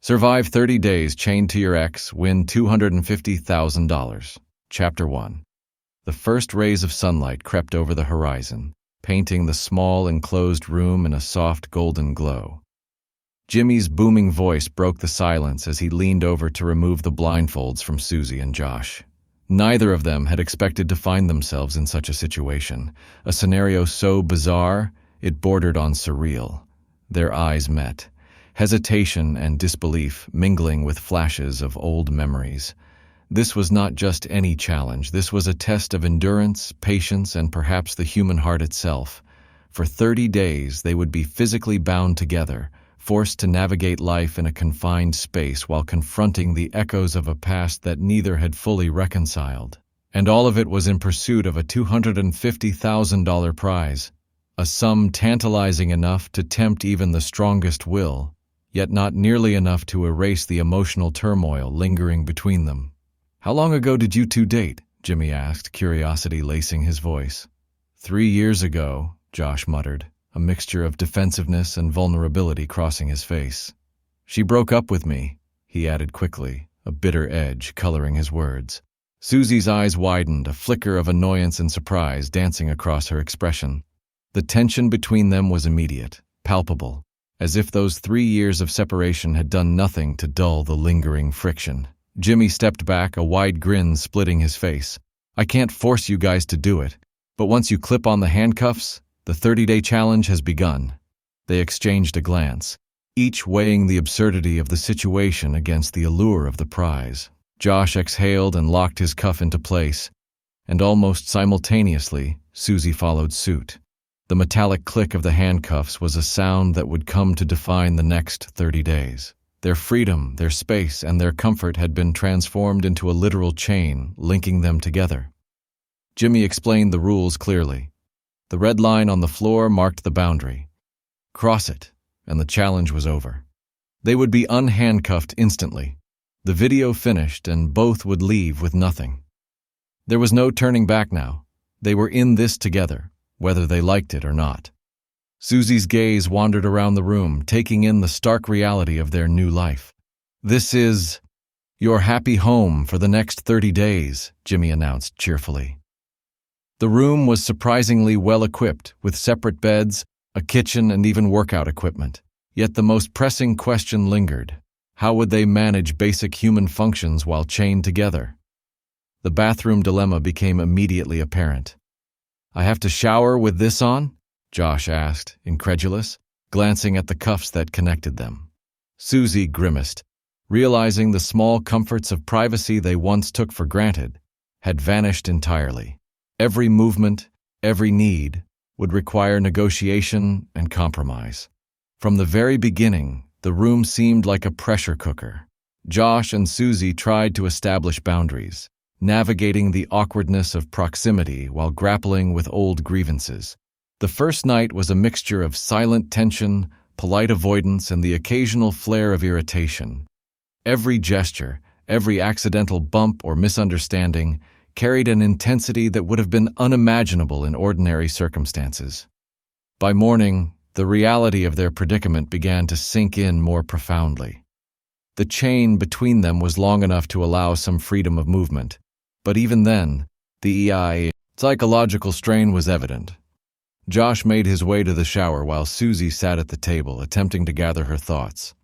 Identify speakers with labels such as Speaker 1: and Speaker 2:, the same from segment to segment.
Speaker 1: Survive 30 days chained to your ex, win $250,000. Chapter 1. The first rays of sunlight crept over the horizon, painting the small enclosed room in a soft golden glow. Jimmy's booming voice broke the silence as he leaned over to remove the blindfolds from Susie and Josh. Neither of them had expected to find themselves in such a situation, a scenario so bizarre it bordered on surreal. Their eyes met, hesitation and disbelief mingling with flashes of old memories. This was not just any challenge. This was a test of endurance, patience, and perhaps the human heart itself. For 30 days, they would be physically bound together, forced to navigate life in a confined space while confronting the echoes of a past that neither had fully reconciled. And all of it was in pursuit of a $250,000 prize, a sum tantalizing enough to tempt even the strongest will, yet not nearly enough to erase the emotional turmoil lingering between them. "How long ago did you two date?" Jimmy asked, curiosity lacing his voice. 3 years ago, Josh muttered, a mixture of defensiveness and vulnerability crossing his face. "She broke up with me," he added quickly, a bitter edge coloring his words. Susie's eyes widened, a flicker of annoyance and surprise dancing across her expression. The tension between them was immediate, palpable, as if those 3 years of separation had done nothing to dull the lingering friction. Jimmy stepped back, a wide grin splitting his face. "I can't force you guys to do it, but once you clip on the handcuffs, the 30-day challenge has begun." They exchanged a glance, each weighing the absurdity of the situation against the allure of the prize. Josh exhaled and locked his cuff into place, and almost simultaneously, Susie followed suit. The metallic click of the handcuffs was a sound that would come to define the next 30 days. Their freedom, their space, and their comfort had been transformed into a literal chain, linking them together. Jimmy explained the rules clearly. The red line on the floor marked the boundary. Cross it, and the challenge was over. They would be unhandcuffed instantly. The video finished, and both would leave with nothing. There was no turning back now. They were in this together, whether they liked it or not. Susie's gaze wandered around the room, taking in the stark reality of their new life. "This is your happy home for the next 30 days, Jimmy announced cheerfully. The room was surprisingly well equipped, with separate beds, a kitchen, and even workout equipment. Yet the most pressing question lingered. How would they manage basic human functions while chained together? The bathroom dilemma became immediately apparent. "I have to shower with this on?" Josh asked, incredulous, glancing at the cuffs that connected them. Susie grimaced, realizing the small comforts of privacy they once took for granted had vanished entirely. Every movement, every need, would require negotiation and compromise. From the very beginning, the room seemed like a pressure cooker. Josh and Susie tried to establish boundaries, navigating the awkwardness of proximity while grappling with old grievances. The first night was a mixture of silent tension, polite avoidance, and the occasional flare of irritation. Every gesture, every accidental bump or misunderstanding carried an intensity that would have been unimaginable in ordinary circumstances. By morning, the reality of their predicament began to sink in more profoundly. The chain between them was long enough to allow some freedom of movement, but even then, the psychological strain was evident. Josh made his way to the shower while Susie sat at the table, attempting to gather her thoughts.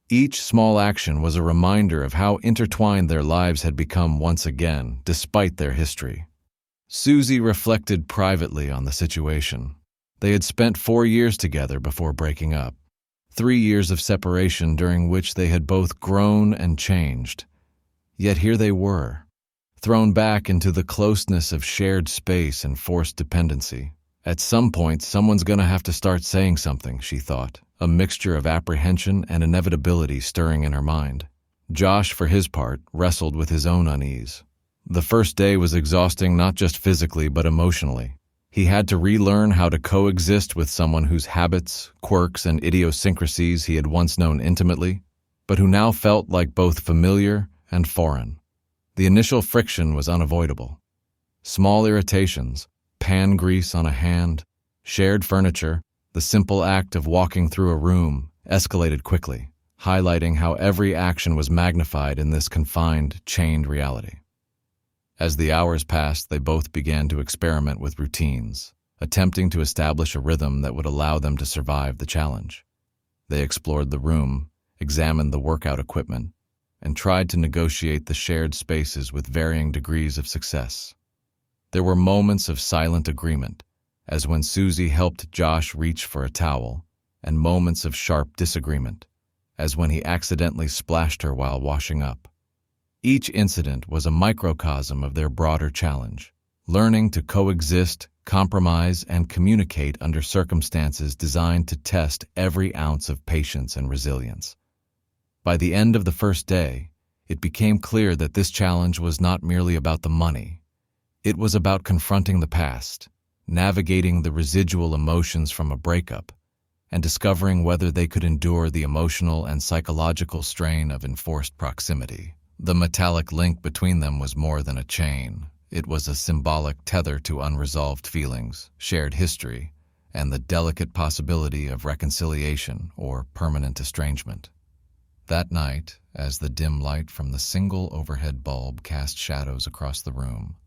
Speaker 1: Each small action was a reminder of how intertwined their lives had become once again, despite their history. Susie reflected privately on the situation. They had spent 4 years together before breaking up. 3 years of separation during which they had both grown and changed. Yet here they were, thrown back into the closeness of shared space and forced dependency. At some point, someone's gonna have to start saying something, she thought, a mixture of apprehension and inevitability stirring in her mind. Josh, for his part, wrestled with his own unease. The first day was exhausting not just physically but emotionally. He had to relearn how to coexist with someone whose habits, quirks, and idiosyncrasies he had once known intimately, but who now felt like both familiar and foreign. The initial friction was unavoidable. Small irritations, pan grease on a hand, shared furniture, the simple act of walking through a room escalated quickly. highlighting how every action was magnified in this confined, chained reality. As the hours passed, they both began to experiment with routines, attempting to establish a rhythm that would allow them to survive the challenge. They explored the room, examined the workout equipment, and tried to negotiate the shared spaces with varying degrees of success. There were moments of silent agreement, as when Susie helped Josh reach for a towel, and moments of sharp disagreement, as when he accidentally splashed her while washing up. Each incident was a microcosm of their broader challenge, learning to coexist, compromise, and communicate under circumstances designed to test every ounce of patience and resilience. By the end of the first day, it became clear that this challenge was not merely about the money. It was about confronting the past, navigating the residual emotions from a breakup, and discovering whether they could endure the emotional and psychological strain of enforced proximity. The metallic link between them was more than a chain. It was a symbolic tether to unresolved feelings, shared history, and the delicate possibility of reconciliation or permanent estrangement. That night, as the dim light from the single overhead bulb cast shadows across the room,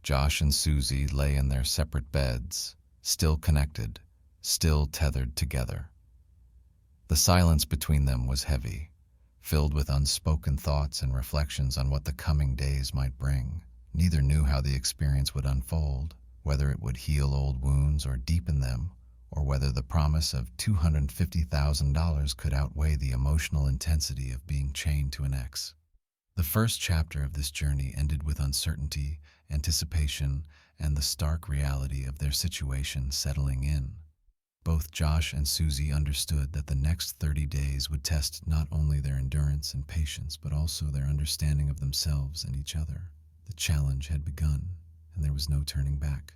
Speaker 1: Josh and Susie lay in their separate beds, still connected, still tethered together. The silence between them was heavy, filled with unspoken thoughts and reflections on what the coming days might bring. Neither knew how the experience would unfold, whether it would heal old wounds or deepen them, or whether the promise of $250,000 could outweigh the emotional intensity of being chained to an ex. The first chapter of this journey ended with uncertainty, anticipation, and the stark reality of their situation settling in. Both Josh and Susie understood that the next 30 days would test not only their endurance and patience, but also their understanding of themselves and each other. The challenge had begun, and there was no turning back.